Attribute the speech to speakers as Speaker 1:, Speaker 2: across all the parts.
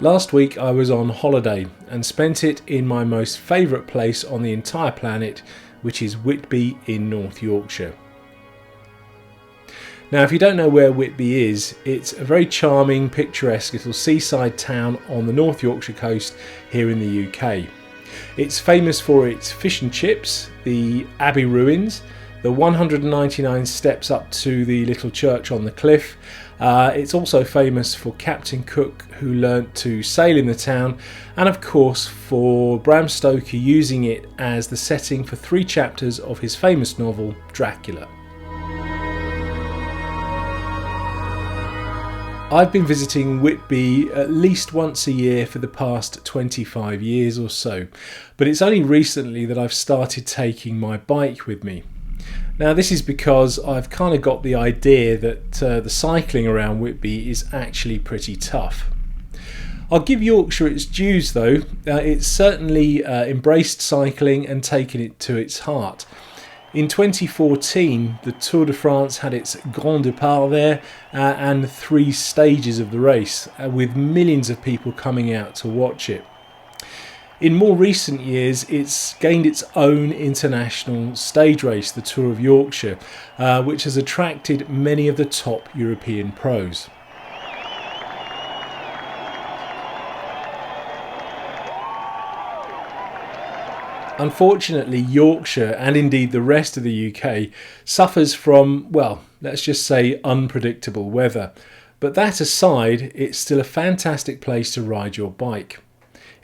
Speaker 1: Last week I was on holiday and spent it in my most favourite place on the entire planet, which is Whitby in North Yorkshire. Now, if you don't know where Whitby is, it's a very charming, picturesque little seaside town on the North Yorkshire coast here in the UK. It's famous for its fish and chips, the Abbey ruins, the 199 steps up to the little church on the cliff. It's also famous for Captain Cook, who learnt to sail in the town, and of course for Bram Stoker using it as the setting for 3 chapters of his famous novel Dracula. I've been visiting Whitby at least once a year for the past 25 years or so, but it's only recently that I've started taking my bike with me. Now, this is because I've kind of got the idea that the cycling around Whitby is actually pretty tough. I'll give Yorkshire its dues though. It's certainly embraced cycling and taken it to its heart. In 2014, the Tour de France had its Grand Départ there and 3 stages of the race, with millions of people coming out to watch it. In more recent years, it's gained its own international stage race, the Tour of Yorkshire, which has attracted many of the top European pros. Unfortunately, Yorkshire, and indeed the rest of the UK, suffers from, well, let's just say unpredictable weather. But that aside, it's still a fantastic place to ride your bike.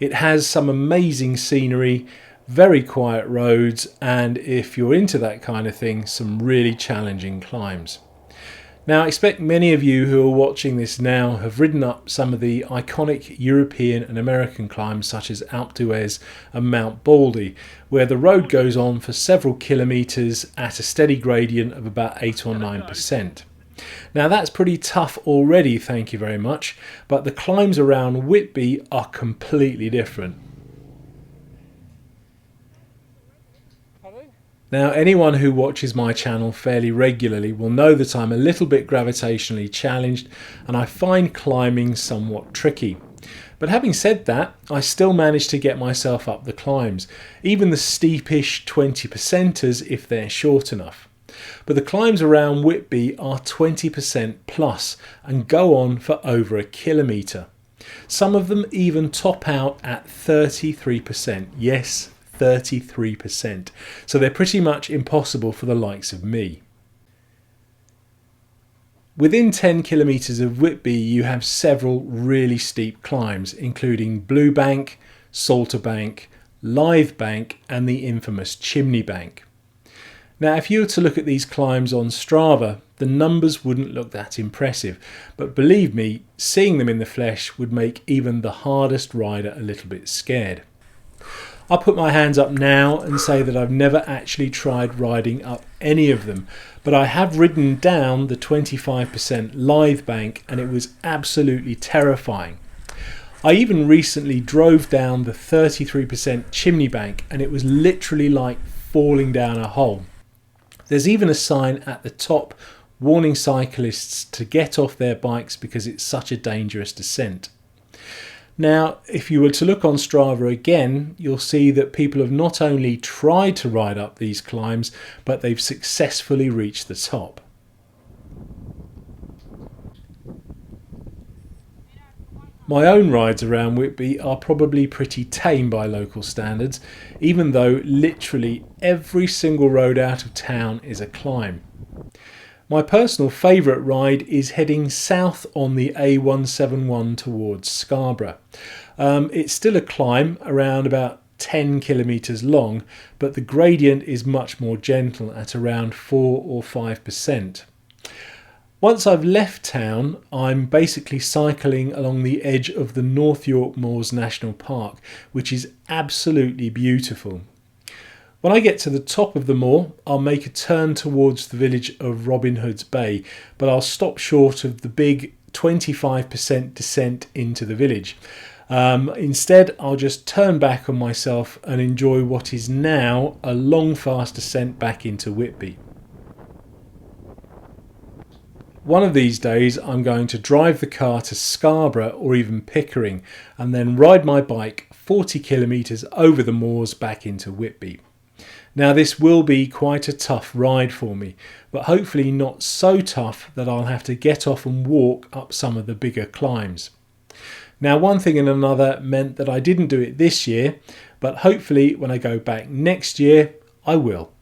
Speaker 1: It has some amazing scenery, very quiet roads, and if you're into that kind of thing, some really challenging climbs. Now, I expect many of you who are watching this now have ridden up some of the iconic European and American climbs such as Alpe d'Huez and Mount Baldy, where the road goes on for several kilometres at a steady gradient of about 8 or 9%. Now, that's pretty tough already, thank you very much, but the climbs around Whitby are completely different. Now, anyone who watches my channel fairly regularly will know that I'm a little bit gravitationally challenged and I find climbing somewhat tricky. But having said that, I still manage to get myself up the climbs, even the steepish 20%ers if they're short enough. But the climbs around Whitby are 20% plus and go on for over a kilometre. Some of them even top out at 33%. Yes, 33%. So they're pretty much impossible for the likes of me. Within 10 kilometres of Whitby you have several really steep climbs, including Blue Bank, Salter Bank, Lithe Bank and the infamous Chimney Bank. Now, if you were to look at these climbs on Strava, the numbers wouldn't look that impressive, but believe me, seeing them in the flesh would make even the hardest rider a little bit scared. I'll put my hands up now and say that I've never actually tried riding up any of them, but I have ridden down the 25% Lithe Bank and it was absolutely terrifying. I even recently drove down the 33% Chimney Bank and it was literally like falling down a hole. There's even a sign at the top warning cyclists to get off their bikes because it's such a dangerous descent. Now, if you were to look on Strava again, you'll see that people have not only tried to ride up these climbs, but they've successfully reached the top. My own rides around Whitby are probably pretty tame by local standards, even though literally every single road out of town is a climb. My personal favourite ride is heading south on the A171 towards Scarborough. It's still a climb, around about 10 kilometres long, but the gradient is much more gentle at around 4 or 5%. Once I've left town, I'm basically cycling along the edge of the North York Moors National Park, which is absolutely beautiful. When I get to the top of the moor, I'll make a turn towards the village of Robin Hood's Bay, but I'll stop short of the big 25% descent into the village. Instead, I'll just turn back on myself and enjoy what is now a long, fast descent back into Whitby. One of these days I'm going to drive the car to Scarborough or even Pickering and then ride my bike 40 kilometres over the moors back into Whitby. Now this will be quite a tough ride for me, but hopefully not so tough that I'll have to get off and walk up some of the bigger climbs. Now one thing and another meant that I didn't do it this year, but hopefully when I go back next year I will.